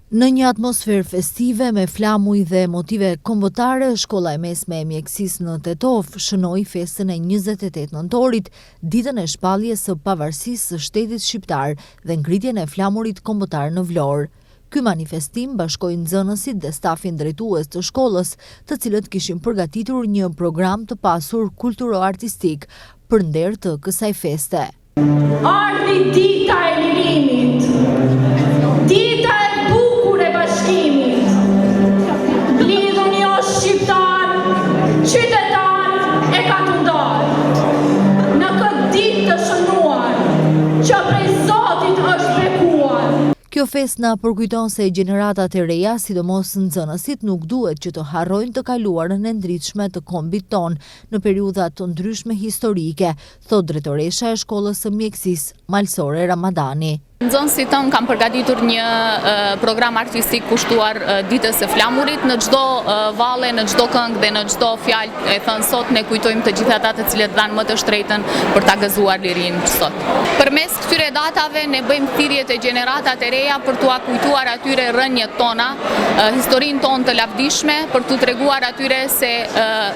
Në një atmosferë festive me flamuj dhe motive kombëtare, shkolla e mesme e mjekësisë në Tetov shënoi festën e 28 nëntorit, ditën e shpalljes së pavarësisë së shtetit shqiptar dhe ngritjen e flamurit kombëtar në Vlorë. Ky manifestim bashkoi nxënësit dhe stafin drejtues të shkollës, të cilët kishin përgatitur një program të pasur kulturo-artistik për nder të kësaj feste. Ardhi dita e lirimit, dita e bukur e bashkimit. Lidhuni o shqiptar, qytetar e katundar. Në këtë ditë të shënuar, që prej Zotit është bekuar. Kjo festë na përkujton se gjeneratat e reja, sidomos nxënësit, nuk duhet që të harrojnë të kaluarën e ndritshme të kombit ton në periudha të ndryshme historike, thot drejtoresha e shkollës së mjekësisë, Malsore Ramadani. Nxënësit tonë kanë përgatitur një program artistik kushtuar ditës së flamurit. Në çdo valle, në çdo këngë dhe në çdo fjalë e thënë sot ne kujtojmë të gjithë ata të cilët dhanë më të shtretën për ta gëzuar lirinë sot. Përmes këtyre datave ne bëjmë thirrje te gjeneratat e reja për t'u kujtuar atyre rrënjët tona, historinë tonë të lavdishme, për t'u treguar atyre se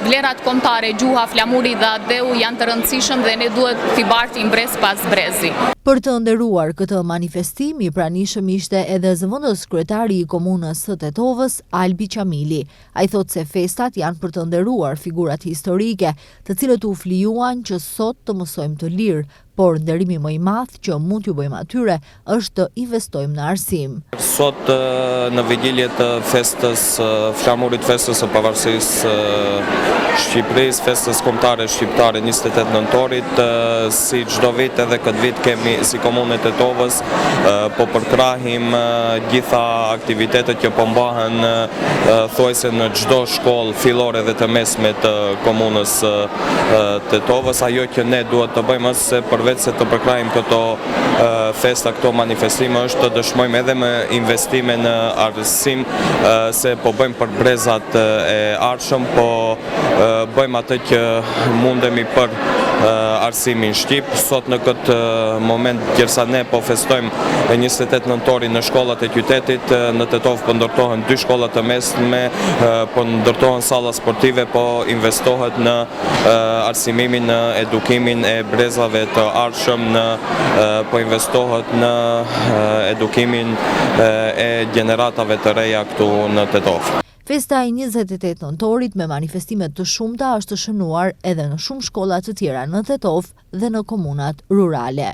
vlerat kombëtare, gjuha, flamuri dhe adeu janë të rëndësishëm dhe ne duhet t'i bartim brez pas brezi. Për të nderuar këtë manifestim, i pranishëm ishte edhe zëvendës kryetari i komunës së Tetovës, Albi Qamili. Ai thotë se festat janë për të nderuar figurat historike, të cilët u flijuan që sot të mësojmë të lirë, por nderimi më i madh që mund t'ju bëjmë atyre është të investojmë në arsim. Sot në vigilje të festës flamurit, festës së pavarësisë Shqipërisë, festës kombëtare shqiptare 28 nëntorit, si çdo vit edhe këtë vit kemi si komunë e Tetovës po përkrahim gjitha aktivitetet që po mbahen thuajse në çdo shkollë fillore dhe të mesme të komunës Tetovës. Ajo që ne duhet të bëjmë është se përveç se të përkrahim këto festa, këto manifestime, është të dëshmojmë edhe me investime në arsim, se po bëjmë për brezat e ardhshëm, po bëjmë atë që mundemi për arsimin shqip. Sot në këtë moment, gjersa ne po festojmë 28 nëntorin në shkollat e qytetit, në Tetov po ndërtohen 2 shkolla të mesme, po ndërtohen salla sportive, po investohet në arsimimin, në edukimin e brezave të ardhshëm, po investohet në edukimin e gjeneratave të reja këtu në Tetov. Festa e 28 nëntorit me manifestimet të shumta është shënuar edhe në shumë shkolla të tjera në Tetov dhe në komunat rurale.